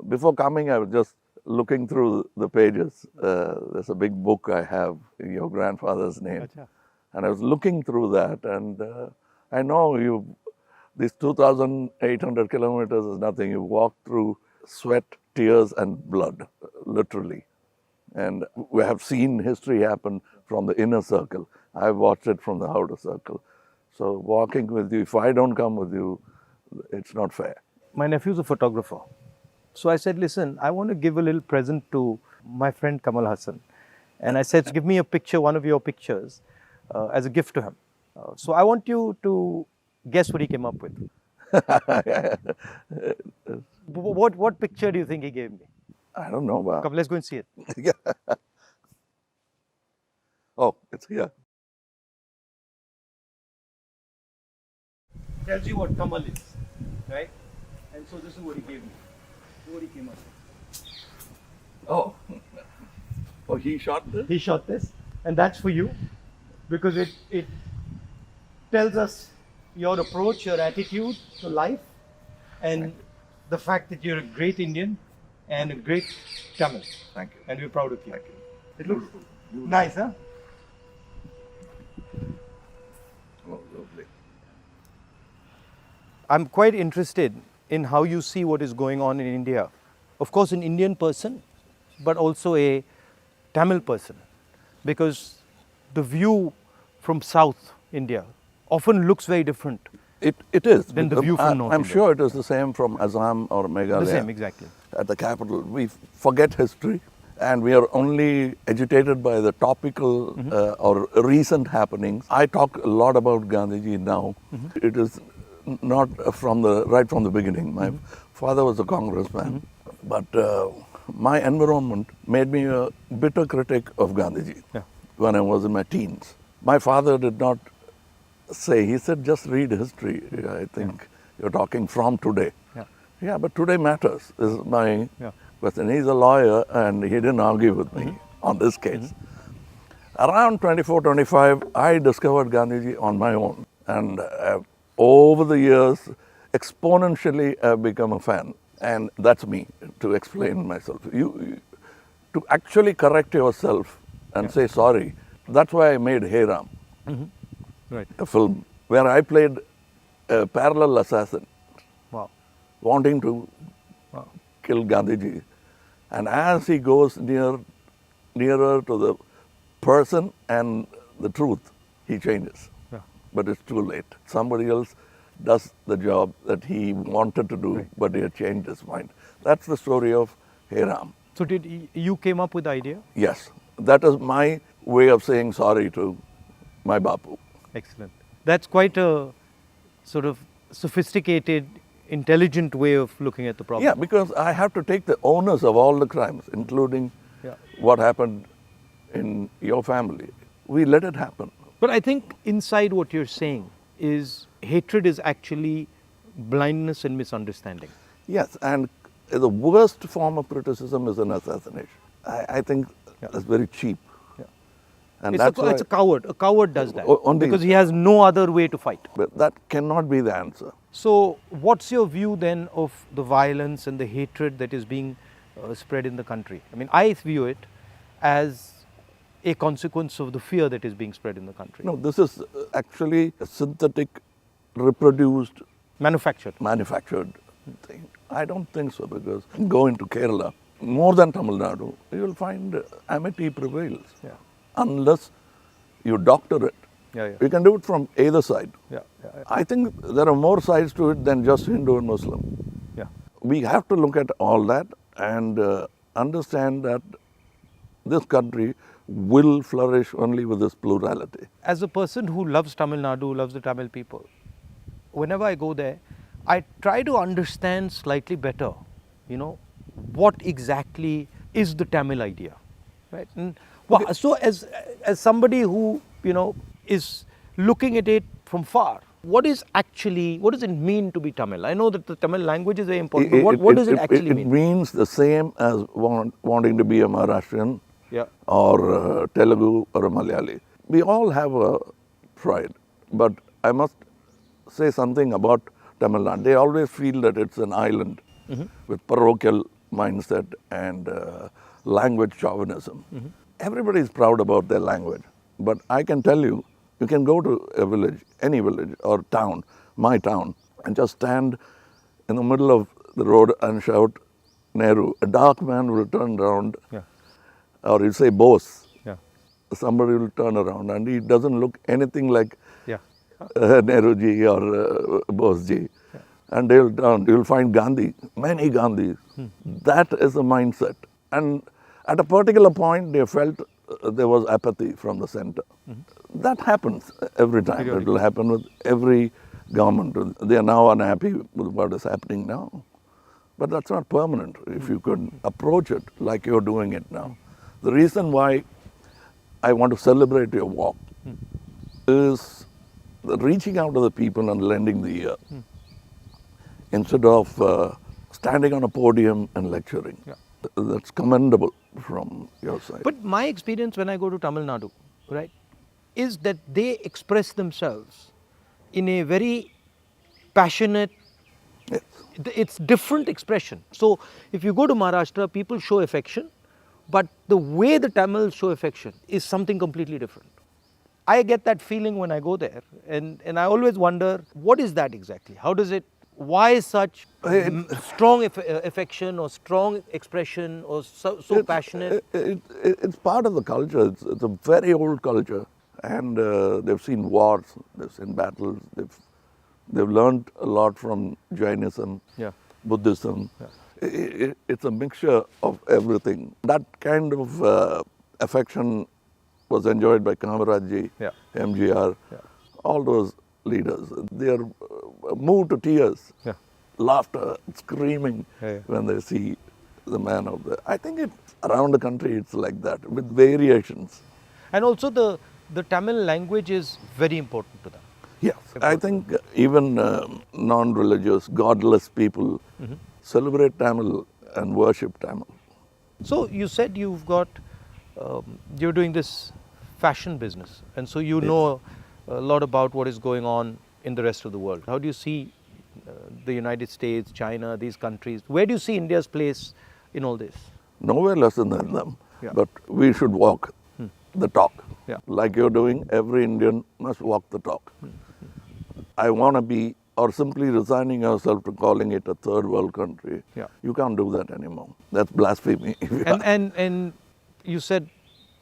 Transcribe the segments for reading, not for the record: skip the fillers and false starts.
Before coming, I was just looking through the pages. There's a big book I have in your grandfather's name. Acha. And I was looking through that, and I know these 2,800 kilometers is nothing. You walk through sweat, tears, and blood, literally. And we have seen history happen from the inner circle. I've watched it from the outer circle. So walking with you, if I don't come with you, it's not fair. My nephew's a photographer. So I said, listen, I want to give a little present to my friend Kamal Haasan. And I said, give me a picture, one of your pictures, as a gift to him. So I want you to guess what he came up with. What picture do you think he gave me? I don't know. Come, let's go and see it. Yeah. Oh, it's here. Tells you what Kamal is, right? And so this is what he gave me. What he came up with. Oh. Oh, he shot this? He shot this, and that's for you, because it tells us your approach, your attitude to life, and the fact that you're a great Indian and a great Tamil. Thank you. And we're proud of you. Thank you. It looks nice, huh? Oh, lovely. I'm quite interested in how you see what is going on in India. Of course, an Indian person, but also a Tamil person, because the view from South India often looks very different. It is. Than the view from North I'm India. sure it is the same from Assam or Meghalaya. The same, exactly. At the capital. We forget history and we are only agitated by the topical or recent happenings. I talk a lot about Gandhiji now. It is not right from the beginning. My father was a congressman, but my environment made me a bitter critic of Gandhiji when I was in my teens. My father did not say, he said, just read history. I think you're talking from today. Yeah, but today matters, is my question. He's a lawyer and he didn't argue with me on this case. Around 24, 25, I discovered Gandhiji on my own. And over the years, exponentially, I've become a fan. And that's me, to explain myself. To actually correct yourself and say sorry, that's why I made Hey Ram, Right. a film where I played a parallel assassin, Wow. wanting to kill Gandhiji. And as he goes nearer to the person and the truth, he changes. Yeah. But it's too late. Somebody else does the job that he wanted to do, but he had changed his mind. That's the story of Hey Ram. So you came up with the idea? Yes, that is my way of saying sorry to my Bapu. Excellent. That's quite a sort of sophisticated, intelligent way of looking at the problem. Yeah, because I have to take the onus of all the crimes, including what happened in your family. We let it happen. But I think inside what you're saying is hatred is actually blindness and misunderstanding. Yes, and the worst form of criticism is an assassination. I think that's very cheap. And It's a coward. A coward does that Only because he has no other way to fight. But that cannot be the answer. So what's your view then of the violence and the hatred that is being spread in the country? I mean, I view it as a consequence of the fear that is being spread in the country. No, this is actually a synthetic, reproduced, manufactured thing. I don't think so, because go into Kerala, more than Tamilnadu, you will find amity prevails. Unless you doctor it. You can do it from either side. I think there are more sides to it than just Hindu and Muslim. We have to look at all that and understand that this country will flourish only with this plurality. As a person who loves Tamil Nadu, loves the Tamil people, whenever I go there, I try to understand slightly better, what exactly is the Tamil idea, right? And so as somebody who, is looking at it from far, what does it mean to be Tamil? I know that the Tamil language is very important, but what does it actually mean? It means the same as wanting to be a Maharashtrian or Telugu or a Malayali. We all have a pride, but I must say something about Tamil Nadu. They always feel that it's an island with parochial mindset and language chauvinism. Everybody is proud about their language. But I can tell you, you can go to a village, any village or town, my town, and just stand in the middle of the road and shout, Nehru. A dark man will turn around, or you say Bose. Somebody will turn around and he doesn't look anything like Nehru-ji or Bose-ji. And they'll turn, you'll find Gandhi, many Gandhis. That is the mindset. And at a particular point, they felt there was apathy from the center. That happens every time. It will happen with every government. They are now unhappy with what is happening now. But that's not permanent if you could approach it like you're doing it now. The reason why I want to celebrate your walk is reaching out to the people and lending the ear instead of standing on a podium and lecturing. That's commendable from your side. But my experience when I go to Tamil Nadu, right, is that they express themselves in a very passionate, it's different expression. So if you go to Maharashtra, people show affection, but the way the Tamils show affection is something completely different. I get that feeling when I go there, and I always wonder, what is that exactly? How does it, why such strong affection or strong expression or so passionate? It's part of the culture. It's a very old culture, and they've seen wars, they've seen battles, they've learned a lot from Jainism, Buddhism. It's a mixture of everything. That kind of affection was enjoyed by Kamaraj-ji, MGR, all those leaders. They are moved to tears, laughter, screaming when they see the man of the... I think it's around the country it's like that, with variations. And also the Tamil language is very important to them. Yes, I think even non-religious, godless people celebrate Tamil and worship Tamil. So you said you've got, you're doing this fashion business, and so you know a lot about what is going on in the rest of the world. How do you see the United States, China, these countries? Where do you see India's place in all this? Nowhere less than them, but we should walk the talk. Like you're doing, every Indian must walk the talk. I want to be, or simply resigning yourself to calling it a third world country. You can't do that anymore. That's blasphemy. And you said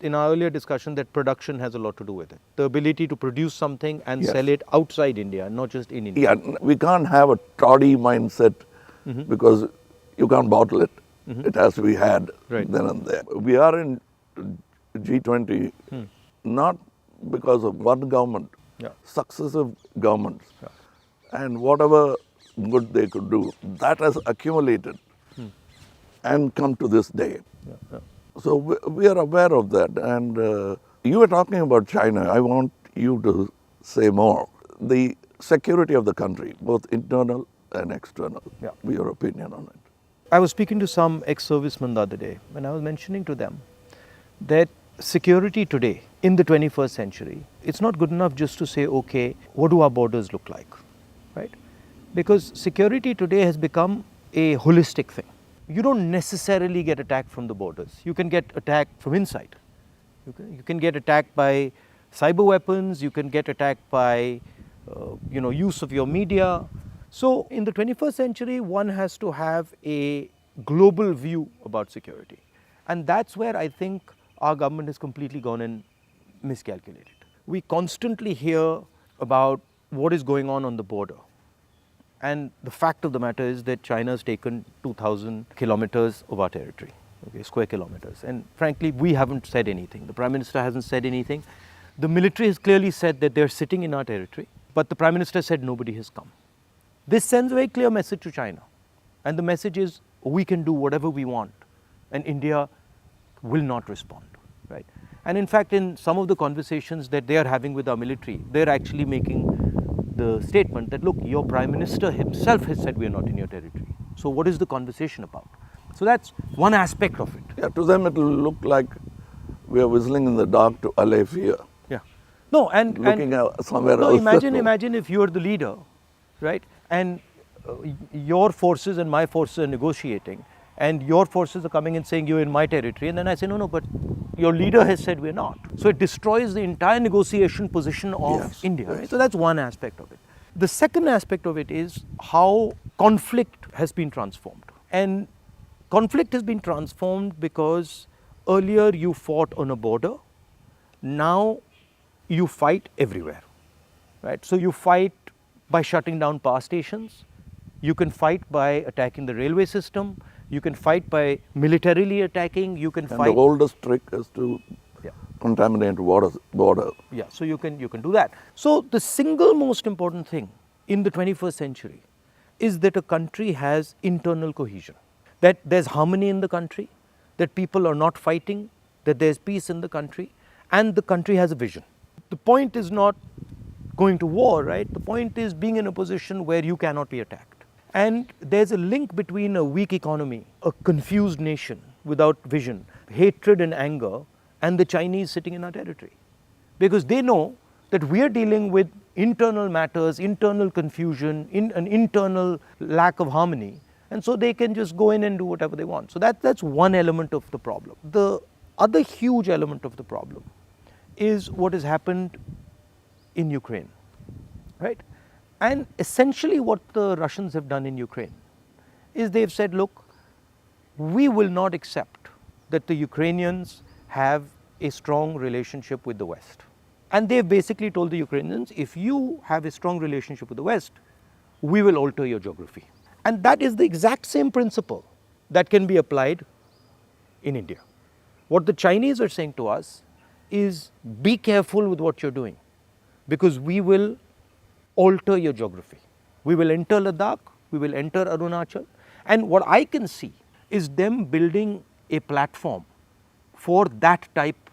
in our earlier discussion that production has a lot to do with it. The ability to produce something and sell it outside India, not just in India. We can't have a toddy mindset because you can't bottle it. It has to be had then and there. We are in G20 not because of one government, successive governments. And whatever good they could do, that has accumulated and come to this day. So we are aware of that. And you were talking about China. I want you to say more. The security of the country, both internal and external. Your opinion on it. I was speaking to some ex-servicemen the other day, and I was mentioning to them that security today in the 21st century, it's not good enough just to say, okay, what do our borders look like, right? Because security today has become a holistic thing. You don't necessarily get attacked from the borders. You can get attacked from inside. You can get attacked by cyber weapons. You can get attacked by, use of your media. So in the 21st century, one has to have a global view about security. And that's where I think our government has completely gone and miscalculated. We constantly hear about what is going on the border. And the fact of the matter is that China has taken 2,000 kilometers of our territory, square kilometers. And frankly, we haven't said anything. The Prime Minister hasn't said anything. The military has clearly said that they're sitting in our territory, but the Prime Minister said nobody has come. This sends a very clear message to China. And the message is, we can do whatever we want, and India will not respond, right? And in fact, in some of the conversations that they are having with our military, they're actually making the statement that, look, your Prime Minister himself has said we are not in your territory. So what is the conversation about? So that's one aspect of it. To them it will look like we are whistling in the dark to allay fear. No, and looking out somewhere else. Imagine if you are the leader, right? And your forces and my forces are negotiating, and your forces are coming and saying you're in my territory, and then I say, no, but your leader has said we're not. So it destroys the entire negotiation position of Yes, India. yes. Right? So that's one aspect of it. The second aspect of it is how conflict has been transformed. And conflict has been transformed because earlier you fought on a border, now you fight everywhere. Right? So you fight by shutting down power stations, you can fight by attacking the railway system, you can fight by militarily attacking, you can And fight. the oldest trick is to Yeah. contaminate border. Yeah, so you can do that. So the single most important thing in the 21st century is that a country has internal cohesion, that there's harmony in the country, that people are not fighting, that there's peace in the country, and the country has a vision. The point is not going to war, right? The point is being in a position where you cannot be attacked. And there's a link between a weak economy, a confused nation without vision, hatred and anger, and the Chinese sitting in our territory. Because they know that we are dealing with internal matters, internal confusion, an internal lack of harmony, and so they can just go in and do whatever they want. So that's one element of the problem. The other huge element of the problem is what has happened in Ukraine, right? And essentially what the Russians have done in Ukraine is they've said, look, we will not accept that the Ukrainians have a strong relationship with the West. And they've basically told the Ukrainians, if you have a strong relationship with the West, we will alter your geography. And that is the exact same principle that can be applied in India. What the Chinese are saying to us is, be careful with what you're doing, because we will alter your geography. We will enter Ladakh, we will enter Arunachal, and what I can see is them building a platform for that type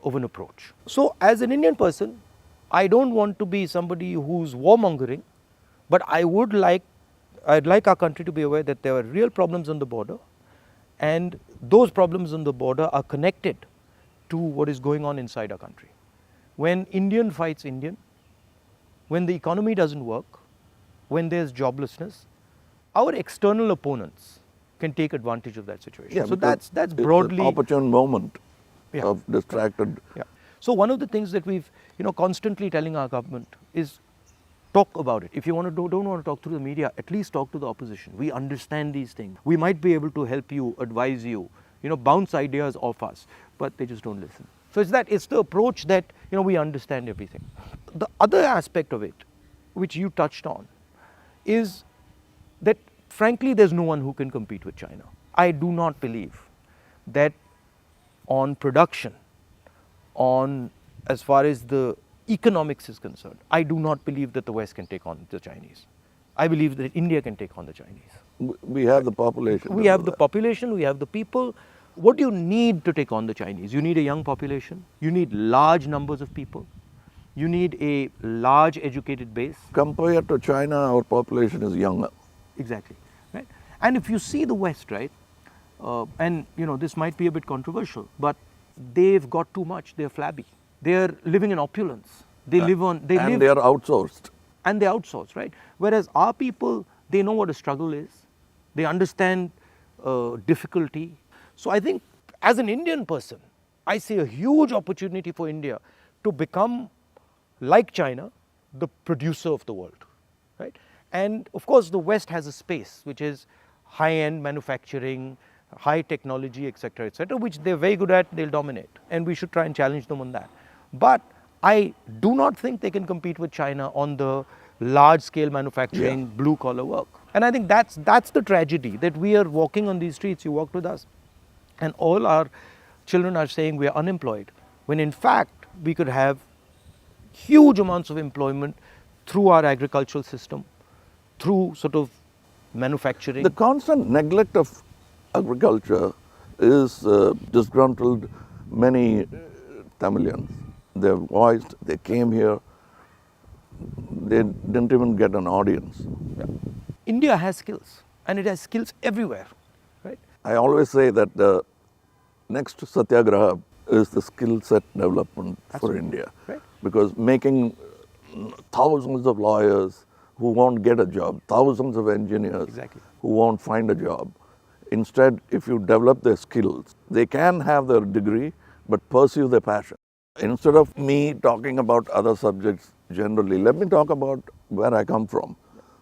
of an approach. So as an Indian person, I don't want to be somebody who's warmongering, but I'd like our country to be aware that there are real problems on the border, and those problems on the border are connected to what is going on inside our country. When Indian fights Indian, when the economy doesn't work, when there's joblessness, our external opponents can take advantage of that situation. Yeah, so because that's it's broadly an opportune moment Yeah. of distracted. Yeah. So one of the things that we've constantly telling our government is talk about it. If you don't want to talk through the media, at least talk to the opposition. We understand these things. We might be able to help you, advise you, bounce ideas off us, but they just don't listen. So it's the approach that we understand everything. The other aspect of it, which you touched on, is that frankly there's no one who can compete with China. I do not believe that on production, on as far as the economics is concerned, I do not believe that the West can take on the Chinese. I believe that India can take on the Chinese. We have the population. We have the population, we have the people. What do you need to take on the Chinese? You need a young population, you need large numbers of people, you need a large educated base. Compared to China, our population is younger. Exactly, right? And if you see the West, right, and this might be a bit controversial, but they've got too much. They're flabby. They're living in opulence. They live on. They are outsourced. And they outsource, right? Whereas our people, they know what a struggle is. They understand difficulty. So I think as an Indian person, I see a huge opportunity for India to become, like China, the producer of the world, right? And of course, the West has a space which is high-end manufacturing, high technology, etc., which they're very good at, they'll dominate. And we should try and challenge them on that. But I do not think they can compete with China on the large-scale manufacturing, blue-collar work. And I think that's the tragedy, that we are walking on these streets, you walked with us, and all our children are saying we are unemployed, when in fact we could have huge amounts of employment through our agricultural system, through sort of manufacturing. The constant neglect of agriculture is disgruntled many Tamilians. They're voiced, they came here, they didn't even get an audience. Yeah. India has skills, and it has skills everywhere, right? I always say that the next Satyagraha is the skill set development for India. Right. Because making thousands of lawyers who won't get a job, thousands of engineers Exactly. who won't find a job, Instead, if you develop their skills, they can have their degree but pursue their passion. Instead of me talking about other subjects generally, let me talk about where I come from,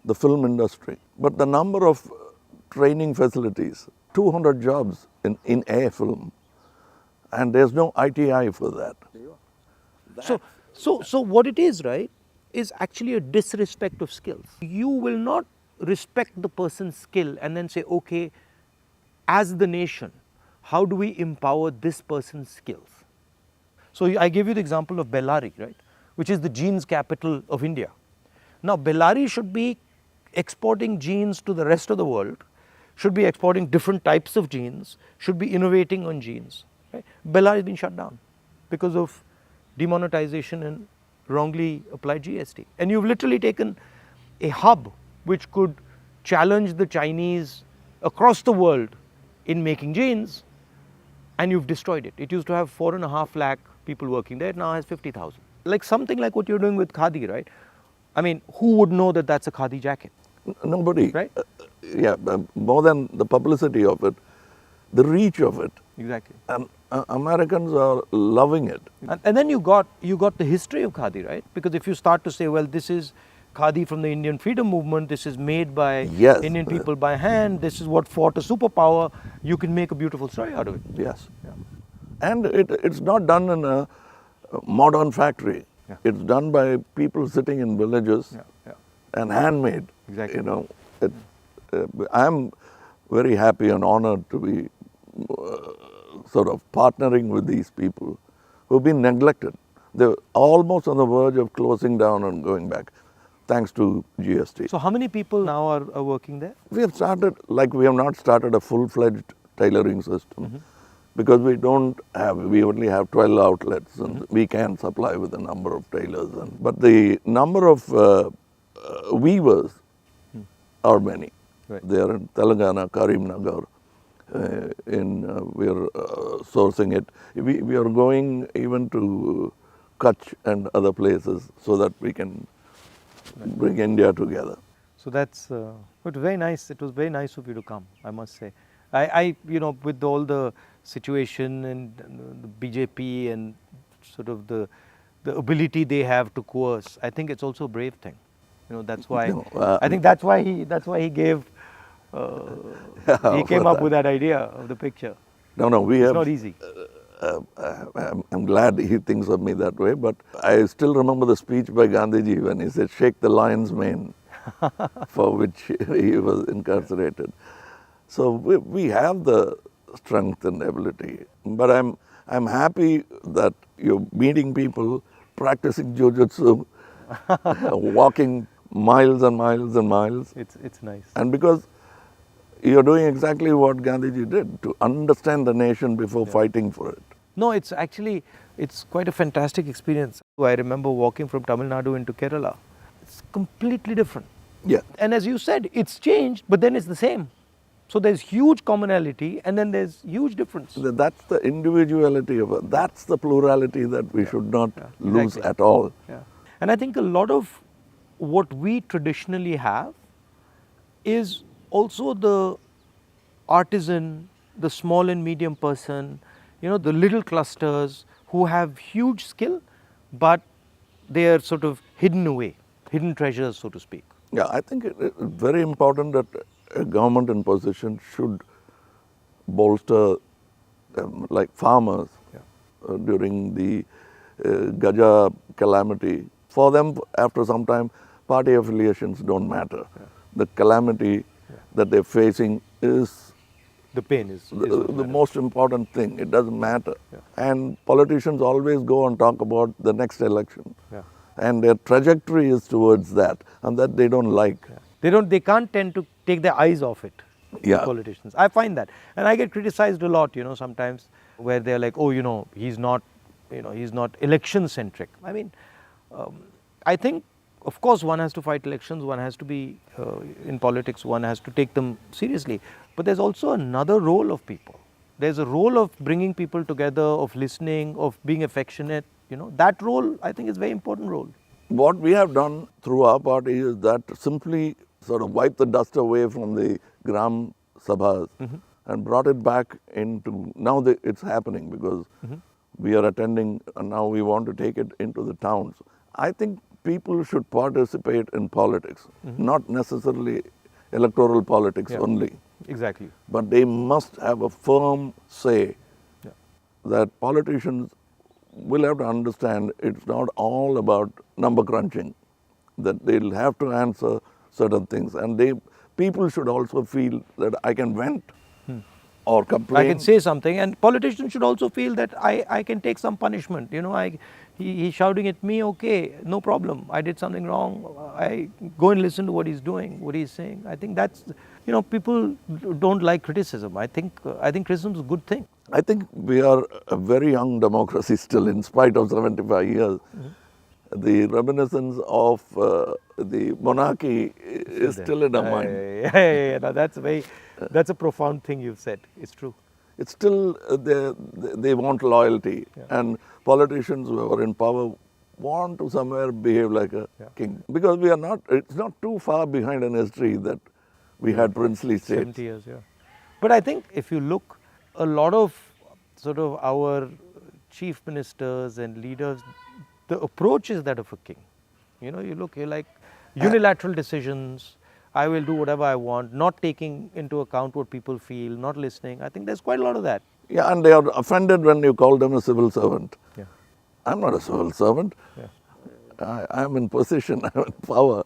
the film industry. But the number of training facilities, 200 jobs in a film, and there's no ITI for that. So what it is, right, is actually a disrespect of skills. You will not respect the person's skill and then say, okay, as the nation, how do we empower this person's skills? So I gave you the example of Bellary, right, which is the jeans capital of India. Now, Bellary should be exporting jeans to the rest of the world, should be exporting different types of jeans, should be innovating on jeans. Right? Bellary has been shut down because of demonetization and wrongly applied GST. And you've literally taken a hub which could challenge the Chinese across the world in making jeans, and you've destroyed it. It used to have 4.5 lakh people working there, it now has 50,000. Like something like what you're doing with Khadi, right? I mean, who would know that that's a Khadi jacket? Nobody. Right? More than the publicity of it, the reach of it. Exactly. And Americans are loving it. And then you got the history of Khadi, right? Because if you start to say, well, this is Khadi from the Indian freedom movement, this is made by Indian people by hand, this is what fought a superpower, you can make a beautiful story out of it. Yes. Yeah. And it's not done in a modern factory. Yeah. It's done by people sitting in villages and handmade. Exactly. You know, I'm very happy and honored to be sort of partnering with these people who've been neglected. They're almost on the verge of closing down and going back, thanks to GST. So how many people now are working there? We have not started a full-fledged tailoring system because we only have 12 outlets and we can supply with a number of tailors. But the number of weavers are many. Right. They are in Telangana, Karimnagar. We are sourcing it. We are going even to Kutch and other places so that we can bring India together. So that's it was very nice. It was very nice of you to come, I must say. I with all the situation and the BJP and sort of the ability they have to coerce, I think it's also a brave thing. That's why I think that's why he gave. He came up with that idea of the picture. It's not easy. I'm glad he thinks of me that way, but I still remember the speech by Gandhiji when he said, "Shake the lion's mane," for which he was incarcerated. So we have the strength and ability. But I'm happy that you're meeting people, practicing jujitsu, walking miles and miles and miles. It's nice. And because you're doing exactly what Gandhiji did, to understand the nation before fighting for it. No, it's quite a fantastic experience. I remember walking from Tamil Nadu into Kerala. It's completely different. Yeah. And as you said, it's changed, but then it's the same. So there's huge commonality and then there's huge difference. That's the individuality of it. That's the plurality that we should not lose at all. Yeah. And I think a lot of what we traditionally have is also the artisan, the small and medium person, the little clusters who have huge skill, but they are sort of hidden away, hidden treasures, so to speak. Yeah, I think it's very important that a government in position should bolster like farmers during the Gaja calamity. For them, after some time, party affiliations don't matter. The calamity that they're facing is the pain is the most important thing. It doesn't matter. And politicians always go and talk about the next election. And their trajectory is towards that, and that they don't like. They can't tend to take their eyes off it, politicians. I find that. And I get criticized a lot, sometimes, where they're like, oh, he's not election centric. I mean, I think, of course, one has to fight elections, one has to be in politics, one has to take them seriously. But there's also another role of people. There's a role of bringing people together, of listening, of being affectionate. That role, I think, is a very important role. What we have done through our party is that simply sort of wipe the dust away from the Gram Sabhas and brought it back into, now it's happening because we are attending and now we want to take it into the towns. I think people should participate in politics, not necessarily electoral politics only. Exactly. But they must have a firm say that politicians will have to understand it's not all about number crunching, that they'll have to answer certain things. And people should also feel that I can vent or complain. I can say something, and politicians should also feel that I can take some punishment. You know, he's shouting at me, okay, no problem. I did something wrong. I go and listen to what he's doing, what he's saying. I think that's, you know, people don't like criticism. I think criticism is a good thing. I think we are a very young democracy still, in spite of 75 years. The reminiscence of the monarchy is still in our mind. Yeah. No, that's a profound thing you've said. It's true. It's still, they want loyalty. And politicians who are in power want to somewhere behave like a king. Because it's not too far behind in history that we had princely states. 70 years, yeah. But I think if you look, a lot of sort of our chief ministers and leaders, the approach is that of a king. You know, you're like unilateral decisions. I will do whatever I want, not taking into account what people feel, not listening. I think there's quite a lot of that. Yeah, and they are offended when you call them a civil servant. Yeah. I'm not a civil servant. Yeah. I'm in position, I'm in power.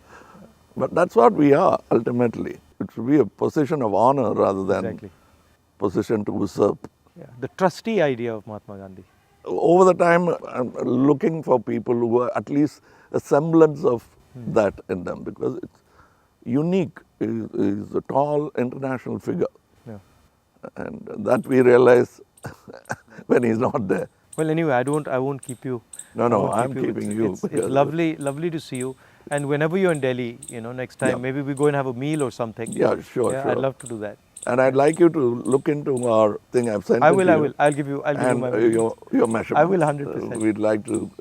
But that's what we are, ultimately. It should be a position of honor rather than position to usurp. Yeah. The trustee idea of Mahatma Gandhi. Over the time, I'm looking for people who are at least a semblance of that in them, because it's unique. Is a tall international figure. Yeah. And that we realize when he's not there. Well, anyway, I won't keep you. No, I'm keeping you. It's lovely to see you. And whenever you're in Delhi, you know, next time, maybe we go and have a meal or something. Yeah, sure. I'd love to do that. And I'd like you to look into our thing I've sent. I will. I'll give you my your measurements. I will 100%. We'd like to